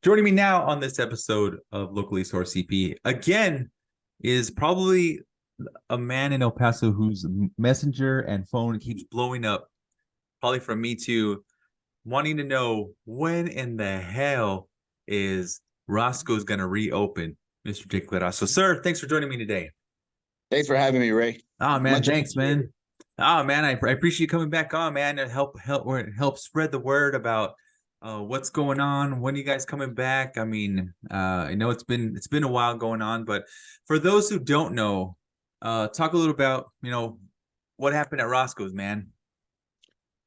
Joining me now on this episode of Locally Sourced CP again is probably a man in El Paso whose messenger and phone keeps blowing up, probably from me too, wanting to know when in the hell is Roscoe's going to reopen, Mr. Jacob Carrasco. Sir, thanks for joining me today. Thanks for having me, Ray. Oh man, Much thanks, appreciated. man. Oh man, I appreciate you coming back on, man, and help spread the word about what's going on. When are you guys coming back? I mean, I know it's been a while going on, but for those who don't know, talk a little about what happened at Roscoe's, man.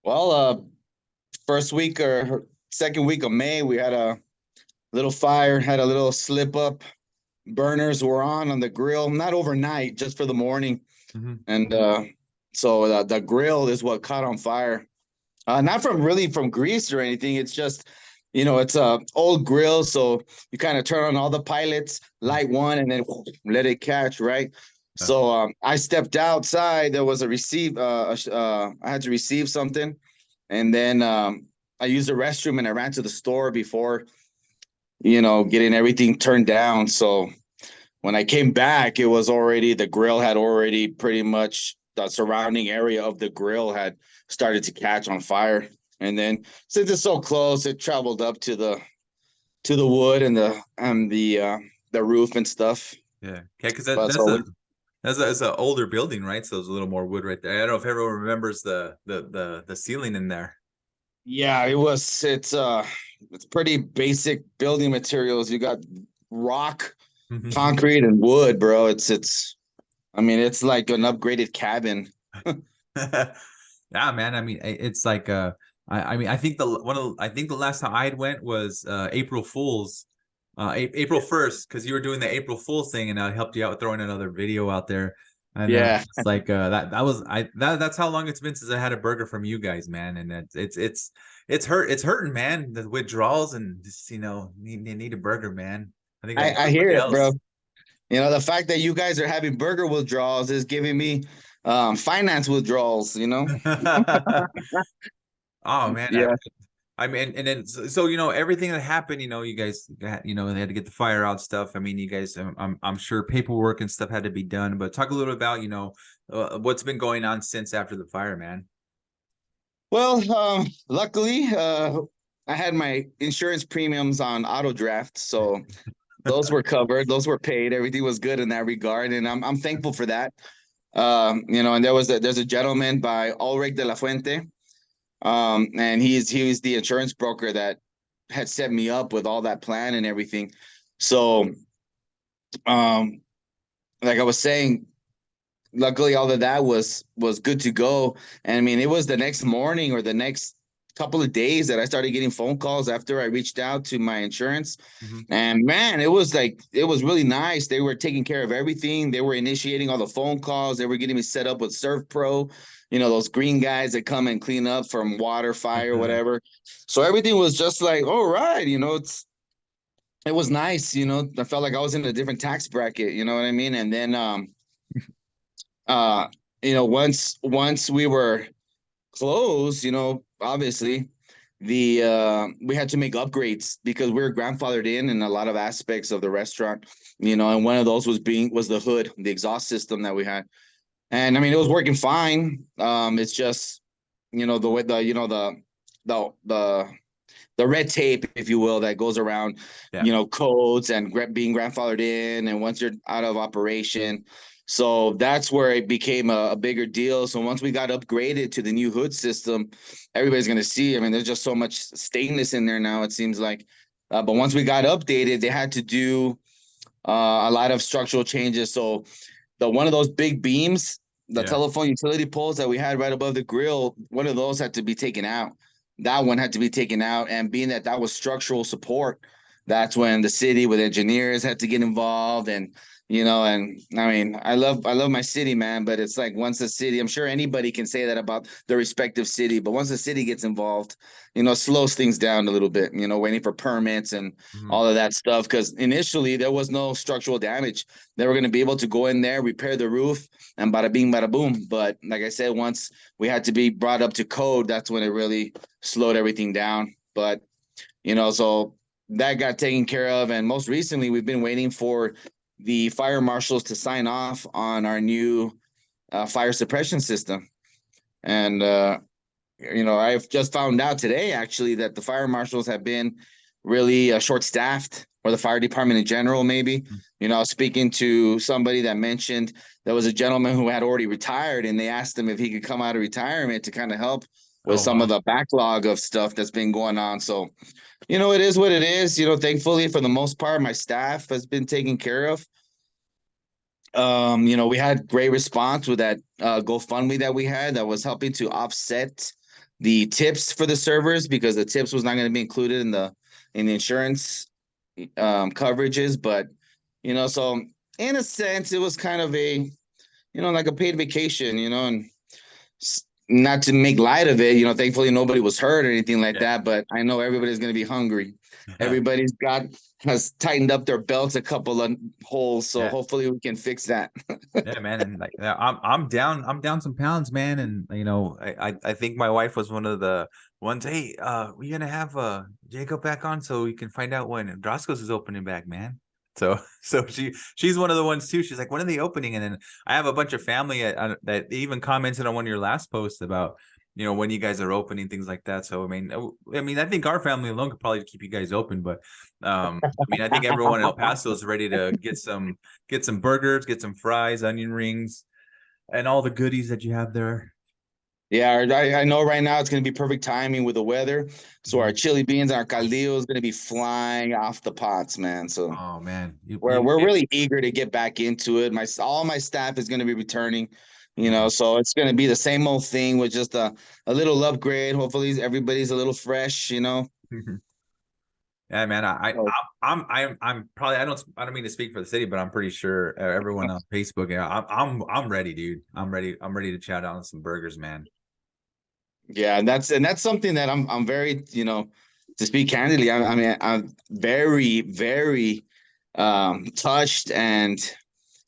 Well, first week or second week of May, we had a little fire, had a little slip up. Burners were on the grill, not overnight, just for the morning. Mm-hmm. And so the grill is what caught on fire. Not from grease or anything. It's just, it's a old grill. So you kind of turn on all the pilots, light one, and then let it catch, right? So I stepped outside. There was a I had to receive something. And then I used the restroom and I ran to the store before, getting everything turned down. So when I came back, the grill had already pretty much the surrounding area of the grill had started to catch on fire. And then since it's so close, it traveled up to the wood and the roof and stuff. Yeah, okay, because But so that's an older building, right? So there's a little more wood right there. I don't know if everyone remembers the ceiling in there. yeah, it's pretty basic building materials. You got rock, concrete, and wood, bro. It's like an upgraded cabin. Yeah, man. I mean, it's like I mean, I think I think the last time I went was April Fool's, April 1st, because you were doing the April Fool's thing, and I helped you out with throwing another video out there. And Yeah. it's like that's how long it's been since I had a burger from you guys, man. And it's hurting, man. The withdrawals and just need a burger, man. I think like I hear everybody it, bro. else. The fact that you guys are having burger withdrawals is giving me finance withdrawals. Oh man, Yeah. I mean, and then everything that happened, you guys got, they had to get the fire out stuff. I mean, you guys, I'm sure paperwork and stuff had to be done. But talk a little about what's been going on since after the fire, man. Well, luckily, I had my insurance premiums on auto draft, so those were covered, those were paid, everything was good in that regard, and I'm thankful for that. And there's a gentleman by Ulrich de la Fuente, and he was the insurance broker that had set me up with all that plan and everything. So, um, like I was saying, luckily all of that was good to go. And I mean, it was the next morning or the next couple of days that I started getting phone calls after I reached out to my insurance. Mm-hmm. And man, it was really nice. They were taking care of everything. They were initiating all the phone calls. They were getting me set up with Serve Pro, those green guys that come and clean up from water, fire, whatever. So everything was just like, all right, it was nice. I felt like I was in a different tax bracket, you know what I mean? And then uh once we were closed, obviously the we had to make upgrades because we were grandfathered in a lot of aspects of the restaurant, and one of those was the hood, the exhaust system that we had. And I mean, it was working fine. It's just, the way the red tape, if you will, that goes around, Yeah. Codes and being grandfathered in, and once you're out of operation. So that's where it became a bigger deal. So once we got upgraded to the new hood system, everybody's going to see. I mean, there's just so much stainless in there now, it seems like. But once we got updated, they had to do a lot of structural changes. So one of those big beams, the telephone utility poles that we had right above the grill, one of those had to be taken out. That one had to be taken out. And being that was structural support, that's when the city with engineers had to get involved. And and I mean, I love my city, man, but it's like once the city, I'm sure anybody can say that about the respective city, but once the city gets involved, slows things down a little bit, waiting for permits and all of that stuff. Because initially there was no structural damage. They were going to be able to go in there, repair the roof, and bada bing, bada boom. But like I said, once we had to be brought up to code, that's when it really slowed everything down. But so that got taken care of. And most recently, we've been waiting for the fire marshals to sign off on our new fire suppression system. And I've just found out today actually that the fire marshals have been really short-staffed, or the fire department in general, maybe. I was speaking to somebody that mentioned there was a gentleman who had already retired, and they asked him if he could come out of retirement to kind of help with Oh some of wow. the backlog of stuff that's been going on. So, it is what it is. Thankfully, for the most part, my staff has been taken care of. We had great response with that GoFundMe that we had that was helping to offset the tips for the servers, because the tips was not going to be included in the insurance coverages. But so in a sense, it was kind of like a paid vacation, and not to make light of it, thankfully nobody was hurt or anything like Yeah. that. But I know everybody's going to be hungry. Yeah. Everybody's has tightened up their belts a couple of holes, so Yeah. hopefully we can fix that. Yeah, man, and like yeah, I'm down some pounds, man, and I think my wife was one of the ones. Hey, we're gonna have Jacob back on so we can find out when Roscoe's is opening back, man. So so she's one of the ones too. She's like, when are they opening? And then I have a bunch of family that even commented on one of your last posts about when you guys are opening, things like that. So I think our family alone could probably keep you guys open, but I think everyone in El Paso is ready to get some burgers, get some fries, onion rings, and all the goodies that you have there. Yeah, I know right now it's going to be perfect timing with the weather. So our Mhm. chili beans and our caldillo is going to be flying off the pots, man. So Oh man, we're really eager to get back into it. All my staff is going to be returning, Mhm. so it's going to be the same old thing with just a little upgrade. Hopefully everybody's a little fresh. Yeah, man. So, I'm probably I don't mean to speak for the city, but I'm pretty sure everyone on Facebook. Yeah, I'm ready, dude. I'm ready. I'm ready to chat on some burgers, man. yeah, and that's something that I'm very, to speak candidly, I'm very, very touched and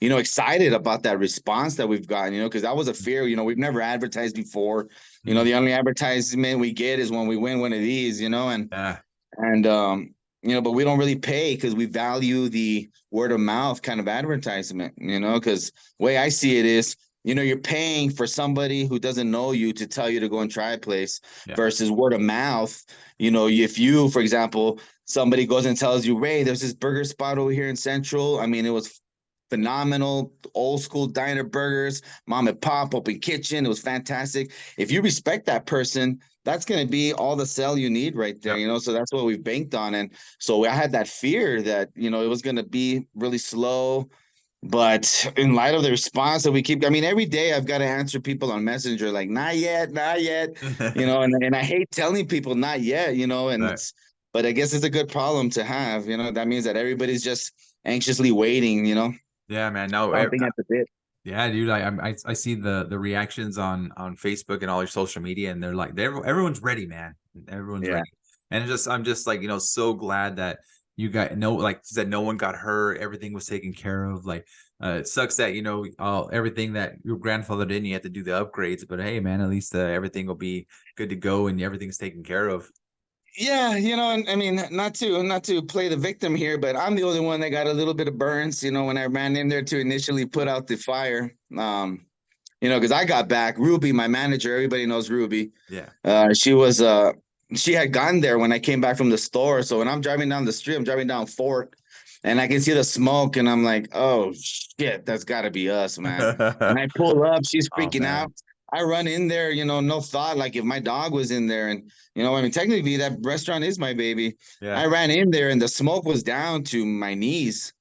excited about that response that we've gotten, because that was a fear. We've never advertised before. Mhm. The only advertisement we get is when we win one of these, Yeah, and but we don't really pay because we value the word of mouth kind of advertisement, because way I see it is, you're paying for somebody who doesn't know you to tell you to go and try a place, yeah, versus word of mouth. If you, for example, somebody goes and tells you, Ray, there's this burger spot over here in Central. It was phenomenal, old school diner burgers, mom and pop, open kitchen. It was fantastic. If you respect that person, that's going to be all the sell you need right there, yep, so that's what we've banked on. And so I had that fear that it was going to be really slow. But in light of the response that we keep, every day I've got to answer people on Messenger like, not yet, not yet, and I hate telling people not yet, and right. it's, but I guess it's a good problem to have. That means that everybody's just anxiously waiting, Yeah, man. No, something at the bit. yeah, dude. I see the reactions on Facebook and all your social media, and they're like, everyone's ready, man. Everyone's Yeah. ready, and I'm just like so glad that you got no like you said, no one got hurt. Everything was taken care of. Like, it sucks that everything that your grandfather did, you had to do the upgrades. But hey, man, at least everything will be good to go and everything's taken care of. Yeah, and not to play the victim here, but I'm the only one that got a little bit of burns, when I ran in there to initially put out the fire. Because I got back, Ruby, my manager, everybody knows Ruby. Yeah. She had gone there when I came back from the store. So when I'm driving down the street, I'm driving down Fort, and I can see the smoke, and I'm like, oh shit, that's gotta be us, man. And I pull up, she's Oh freaking out. man. I run in there, no thought, like if my dog was in there, and technically that restaurant is my baby. Yeah. I ran in there and the smoke was down to my knees.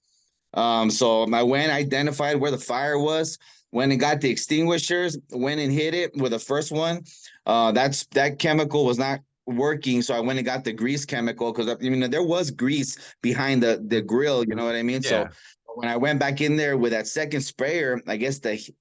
So I went, identified where the fire was, went and got the extinguishers, went and hit it with the first one. That chemical was not working, so I went and got the grease chemical, because there was grease behind the grill. You know what I mean? So Yeah. when I went back in there with that second sprayer, I guess the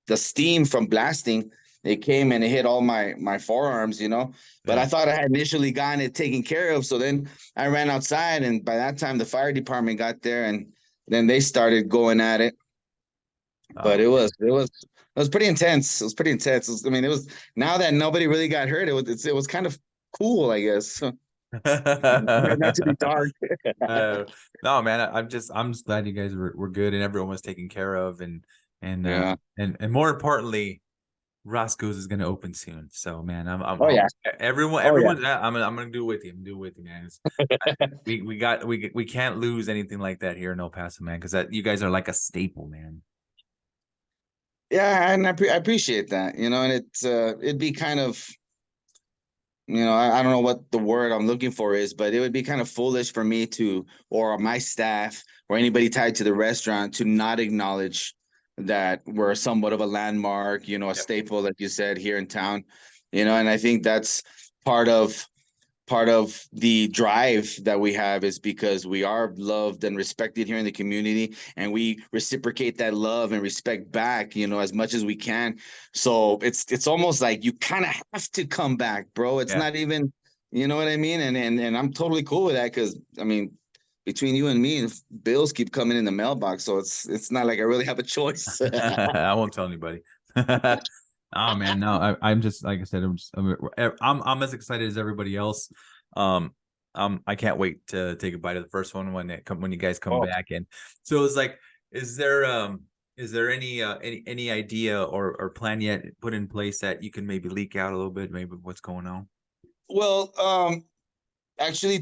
the steam from blasting, it came and it hit all my forearms. But I Yeah. thought I had initially gotten it taken care of. So then I ran outside, and by that time the fire department got there, and then they started going at it. But Oh it was pretty intense. It was pretty intense. It was now that nobody really got hurt, it was kind of cool, I guess. Not to be dark. uh, no, man, I'm just glad you guys were good and everyone was taken care of, Yeah. and more importantly, Roscoe's is gonna open soon. So man, Oh yeah. Oh yeah. I'm gonna do it with you. I'm gonna do it with you, man. We can't lose anything like that here in El Paso, man, because that you guys are like a staple, man. Yeah, and I appreciate that, and it'd be kind of, I don't know what the word I'm looking for is, but it would be kind of foolish for me to, or my staff, or anybody tied to the restaurant to not acknowledge that we're somewhat of a landmark, a Yep. staple, like you said, here in town, and I think that's part of part of the drive that we have is because we are loved and respected here in the community, and we reciprocate that love and respect back, as much as we can. So it's almost like you kind of have to come back, bro. It's Yeah. not even, you know what I mean? And I'm totally cool with that, because I mean, between you and me, bills keep coming in the mailbox, so it's not like I really have a choice. I won't tell anybody. Oh man, no, I'm just like I said, I'm as excited as everybody else. Um, I can't wait to take a bite of the first one when you guys come Oh, back. And so it's like, is there any idea or plan yet put in place that you can maybe leak out a little bit, maybe what's going on? well, actually,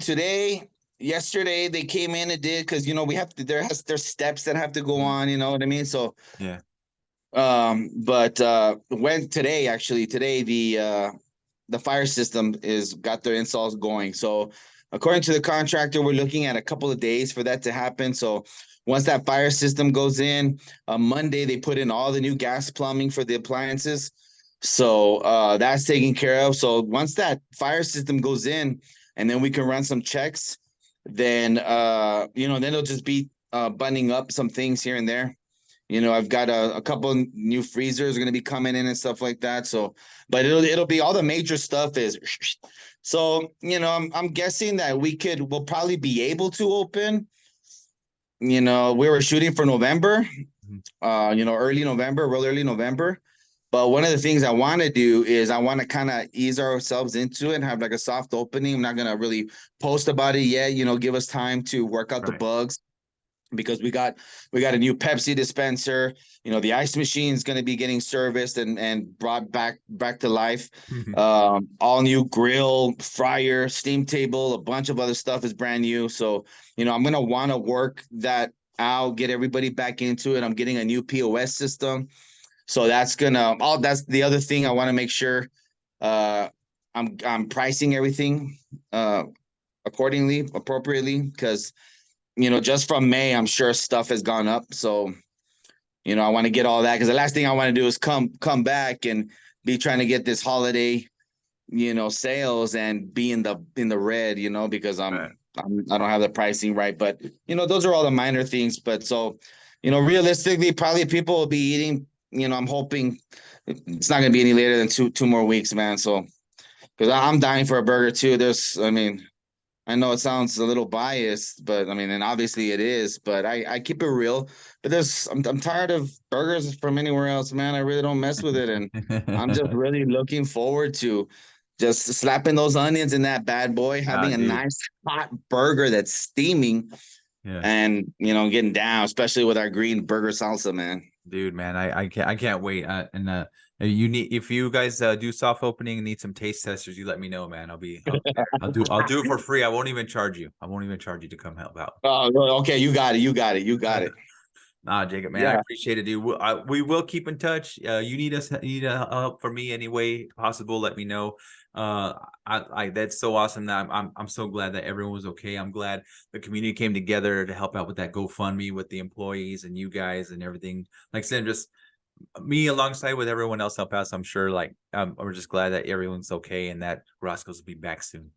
yesterday they came in and did, because we have to. There's steps that have to go Mhm. on. You know what I mean? So, Yeah. but when today the fire system is got their installs going. So, according to the contractor, we're looking at a couple of days for that to happen. So, once that fire system goes in, Monday they put in all the new gas plumbing for the appliances. So that's taken care of. So once that fire system goes in, and then we can run some checks, then then it'll just be buttoning up some things here and there. I've got a couple of new freezers going to be coming in and stuff like that. So, but it'll be all the major stuff is. So, I'm guessing that we'll probably be able to open. We were shooting for November, Mhm. early November, real early November. But one of the things I want to do is I want to kind of ease ourselves into it and have like a soft opening. I'm not gonna really post about it yet. Give us time to work out the Right. bugs, because we got a new Pepsi dispenser. The ice machine is going to be getting serviced and brought back to life. All new grill, fryer, steam table, a bunch of other stuff is brand new. So I'm going to want to work that out, get everybody back into it. I'm getting a new POS system, so that's the other thing I want to make sure. uh I'm pricing everything uh accordingly, appropriately, because just from May, I'm sure stuff has gone up. So, I want to get all that, because the last thing I want to do is come back and be trying to get this holiday, sales, and be in the red, because Right. I don't have the pricing right. But those are all the minor things. But so, realistically, probably people will be eating. I'm hoping it's not going to be any later than two more weeks, man. So, because I'm dying for a burger too. I mean, I know it sounds a little biased, but I mean, and obviously it is, but I keep it real. But I'm tired of burgers from anywhere else, man. I really don't mess with it. And I'm just really looking forward to just slapping those onions in that bad boy, Ah, having a dude. nice hot burger that's steaming, Yeah. and, getting down, especially with our green burger salsa, man. Dude, man, I can't wait. And you need if you guys do soft opening and need some taste testers, you let me know, man. I'll do it for free. I won't even charge you. I won't even charge you to come help out. Oh, okay. You got it. You got it. You got it. Nah, Jacob, man, I Yeah. appreciate it, dude. We will keep in touch. You need help from me any way possible. Let me know. Uh, that's so awesome. That I'm so glad that everyone was okay. I'm glad the community came together to help out with that GoFundMe with the employees and you guys and everything. Like I said, just me alongside with everyone else help out. So I'm sure, like, we're just glad that everyone's okay and that Roscoe's will be back soon.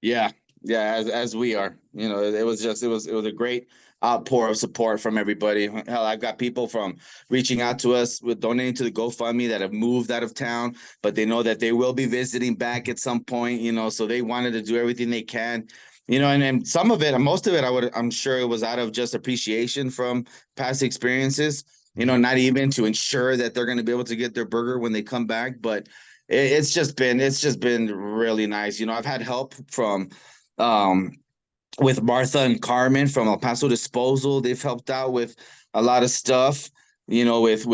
Yeah, yeah, as we are. It was a great outpour of support from everybody. Hell, I've got people from reaching out to us with donating to the GoFundMe that have moved out of town, but they know that they will be visiting back at some point, so they wanted to do everything they can. And some of it, most of it, I'm sure it was out of just appreciation from past experiences, Mhm. not even to ensure that they're going to be able to get their burger when they come back, but it's just been really nice. You know, I've had help from um with Martha and Carmen from El Paso Disposal. They've helped out with a lot of stuff, you know, with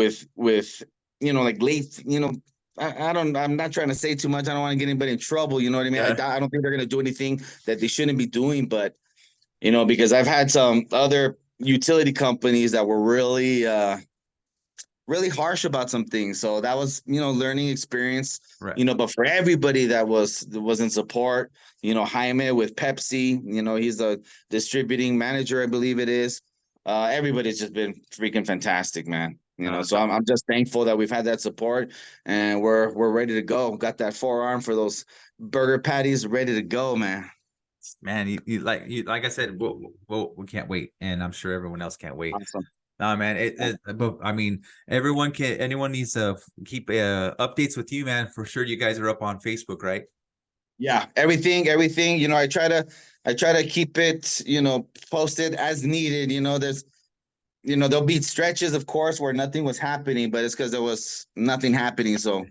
you know, like late, you know, I'm not trying to say too much. I don't want to get anybody in trouble. You know what I mean? Yeah. I don't think they're gonna do anything that they shouldn't be doing, but you know, because I've had some other utility companies that were really harsh about some things. So that was, you know, learning experience, Right. you know, but for everybody that was in support, you know, Jaime with Pepsi, you know, he's the distributing manager, I believe it is. Everybody's just been freaking fantastic, man. You know, That's so I'm just thankful that we've had that support and we're ready to go. Got that forearm for those burger patties ready to go, man. man. You like I said, we can't wait, and I'm sure everyone else can't wait. Awesome. No, man. But I mean, anyone needs to keep updates with you, man. For sure, you guys are up on Facebook, right? Yeah, everything. You know, I try to keep it, you know, posted as needed. You know, there'll be stretches, of course, where nothing was happening, but it's because there was nothing happening. So,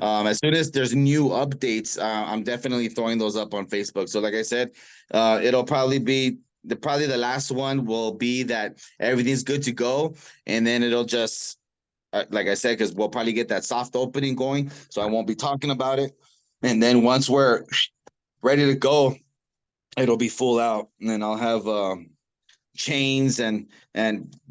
as soon as there's new updates, I'm definitely throwing those up on Facebook. So, like I said, it'll probably be probably the last one will be that everything's good to go, and then it'll just like I said, because we'll probably get that soft opening going, so I won't be talking about it. And then once we're ready to go, it'll be full out, and then I'll have chains and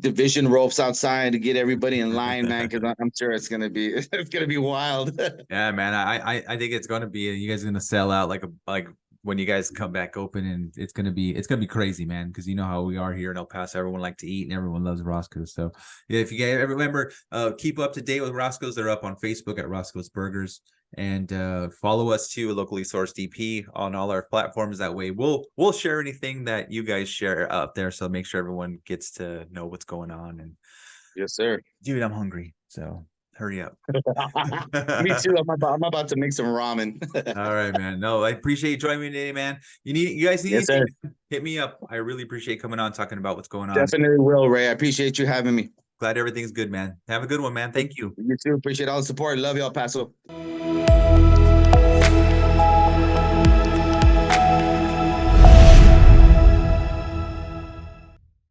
division ropes outside to get everybody in line, man. Because I'm sure it's gonna be it's gonna be wild. Yeah, man. I think it's gonna be you guys are gonna sell out like when you guys come back open, and it's gonna be crazy, man. Because you know how we are here in El Paso. Everyone like to eat, and everyone loves Roscoe's. So yeah, if you guys remember, keep up to date with Roscoe's. They're up on Facebook at Roscoe's Burgers, and follow us too, locally sourced DP on all our platforms. That way, we'll share anything that you guys share out there. So make sure everyone gets to know what's going on. And Yes, sir. dude, I'm hungry, so hurry up. Me too. I'm about to make some ramen. All right, man. No, I appreciate you joining me today, man. You guys need Yes, sir. anything, hit me up. I really appreciate coming on, talking about what's going on. Definitely will, Ray. I appreciate you having me. Glad everything's good, man. Have a good one, man. Thank you. You too. Appreciate all the support. Love y'all, Paso.